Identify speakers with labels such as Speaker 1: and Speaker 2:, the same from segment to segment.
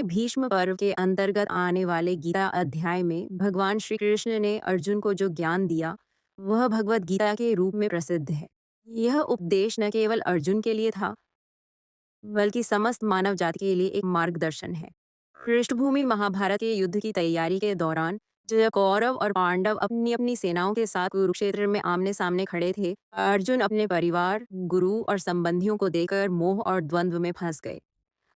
Speaker 1: भीष्म पर्व के अंतर्गत आने वाले गीता अध्याय में भगवान श्री कृष्ण ने अर्जुन को जो ज्ञान दिया वह भगवत गीता के रूप में प्रसिद्ध है। यह उपदेश न केवल अर्जुन के लिए था बल्कि समस्त मानव जाति के लिए एक मार्गदर्शन है। पृष्ठभूमि महाभारत के युद्ध की तैयारी के दौरान जब कौरव और पांडव अपनी अपनी सेनाओं के साथ कुरुक्षेत्र में आमने सामने खड़े थे, अर्जुन अपने परिवार, गुरु और संबंधियों को देखकर मोह और द्वंद्व में फंस गए।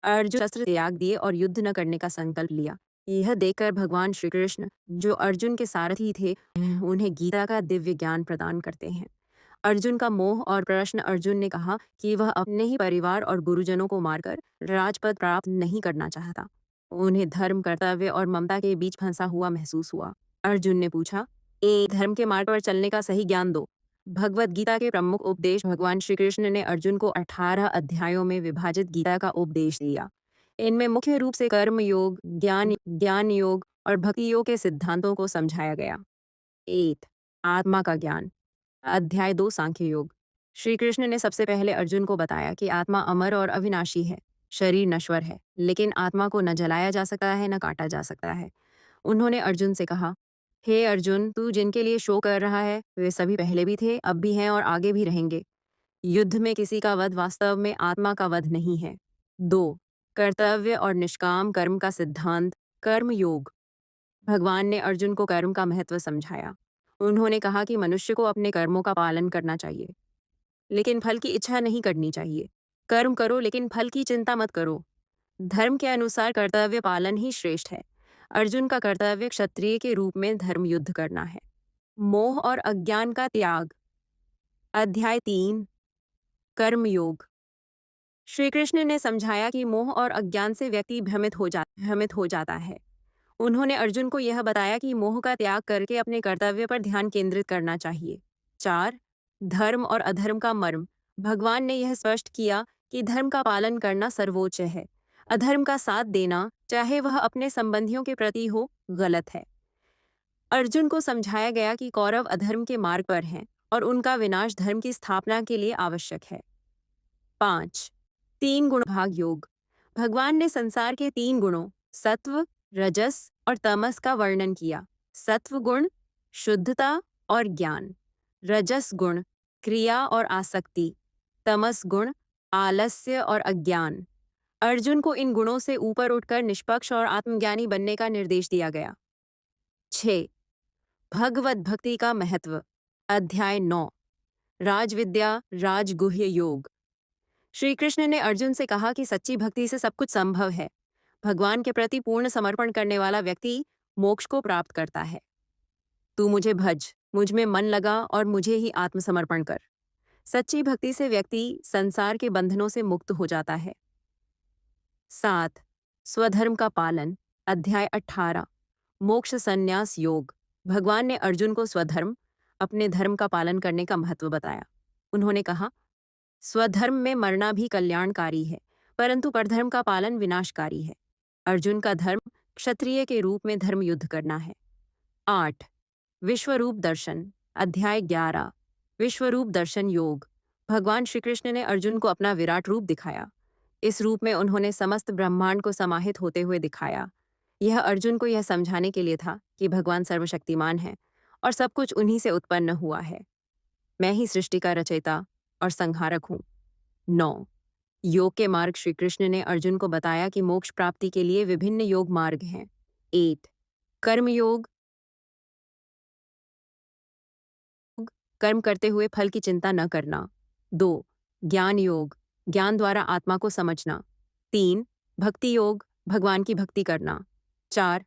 Speaker 1: अर्जुन शस्त्र त्याग दिए और युद्ध न करने का संकल्प लिया। यह देखकर भगवान श्री कृष्ण, जो अर्जुन के सारथी थे, उन्हें गीता का दिव्य ज्ञान प्रदान करते हैं। अर्जुन का मोह और प्रश्न। अर्जुन ने कहा कि वह अपने ही परिवार और गुरुजनों को मारकर राजपद प्राप्त नहीं करना चाहता। उन्हें धर्म, कर्तव्य और ममता के बीच फंसा हुआ महसूस हुआ। अर्जुन ने पूछा, धर्म के मार्ग पर चलने का सही ज्ञान दो। भगवत गीता के प्रमुख उपदेश। भगवान श्री कृष्ण ने अर्जुन को 18 अध्यायों में विभाजित गीता का उपदेश दिया। इनमें मुख्य रूप से कर्म योग, ज्ञान योग और भक्ति योग के सिद्धांतों को समझाया गया। 8 आत्मा का ज्ञान। अध्याय 2 सांख्य योग। श्री कृष्ण ने सबसे पहले अर्जुन को बताया कि आत्मा अमर और अविनाशी है। शरीर नश्वर है, लेकिन आत्मा को न जलाया जा सकता है न काटा जा सकता है। उन्होंने अर्जुन से कहा, हे अर्जुन, तू जिनके लिए शोक कर रहा है वे सभी पहले भी थे, अब भी हैं और आगे भी रहेंगे। युद्ध में किसी का वध वास्तव में आत्मा का वध नहीं है। 2 कर्तव्य और निष्काम कर्म का सिद्धांत। कर्म योग। भगवान ने अर्जुन को कर्म का महत्व समझाया। उन्होंने कहा कि मनुष्य को अपने कर्मों का पालन करना चाहिए, लेकिन फल की इच्छा नहीं करनी चाहिए। कर्म करो लेकिन फल की चिंता मत करो। धर्म के अनुसार कर्तव्य पालन ही श्रेष्ठ है। अर्जुन का कर्तव्य क्षत्रिय के रूप में धर्म युद्ध करना है। मोह और अज्ञान का त्याग। अध्याय 3 कर्म योग। श्री कृष्ण ने समझाया कि मोह और अज्ञान से व्यक्ति भ्रमित हो जाता है। उन्होंने अर्जुन को यह बताया कि मोह का त्याग करके अपने कर्तव्य पर ध्यान केंद्रित करना चाहिए। 4 धर्म और अधर्म का मर्म। भगवान ने यह स्पष्ट किया कि धर्म का पालन करना सर्वोच्च है। अधर्म का साथ देना, चाहे वह अपने संबंधियों के प्रति हो, गलत है। अर्जुन को समझाया गया कि कौरव अधर्म के मार्ग पर हैं और उनका विनाश धर्म की स्थापना के लिए आवश्यक है। 5 3 गुण भाग योग। भगवान ने संसार के 3 गुणों सत्व, रजस और तमस का वर्णन किया। सत्व गुण शुद्धता और ज्ञान, रजस गुण क्रिया और आसक्ति, तमस गुण आलस्य और अज्ञान। अर्जुन को इन गुणों से ऊपर उठकर निष्पक्ष और आत्मज्ञानी बनने का निर्देश दिया गया। 6 भगवत भक्ति का महत्व। अध्याय 9 राजविद्या राजगुह्य योग। श्री कृष्ण ने अर्जुन से कहा कि सच्ची भक्ति से सब कुछ संभव है। भगवान के प्रति पूर्ण समर्पण करने वाला व्यक्ति मोक्ष को प्राप्त करता है। तू मुझे भज, मुझ में मन लगा और मुझे ही आत्मसमर्पण कर। सच्ची भक्ति से व्यक्ति संसार के बंधनों से मुक्त हो जाता है। 7 स्वधर्म का पालन। अध्याय 18 मोक्ष संन्यास योग। भगवान ने अर्जुन को स्वधर्म, अपने धर्म का पालन करने का महत्व बताया। उन्होंने कहा, स्वधर्म में मरना भी कल्याणकारी है, परंतु परधर्म का पालन विनाशकारी है। अर्जुन का धर्म क्षत्रिय के रूप में धर्म युद्ध करना है। 8 विश्वरूप दर्शन। अध्याय 11 विश्वरूप दर्शन योग। भगवान श्री कृष्ण ने अर्जुन को अपना विराट रूप दिखाया। इस रूप में उन्होंने समस्त ब्रह्मांड को समाहित होते हुए दिखाया। यह अर्जुन को यह समझाने के लिए था कि भगवान सर्वशक्तिमान है और सब कुछ उन्हीं से उत्पन्न हुआ है। मैं ही सृष्टि का रचयिता और संहारक हूँ। 9 योग के मार्ग। श्री कृष्ण ने अर्जुन को बताया कि मोक्ष प्राप्ति के लिए विभिन्न योग मार्ग हैं। 8 कर्म योग। कर्म करते हुए फल की चिंता न करना। 2 ज्ञान योग। ज्ञान द्वारा आत्मा को समझना। 3 भक्ति योग। भगवान की भक्ति करना। 4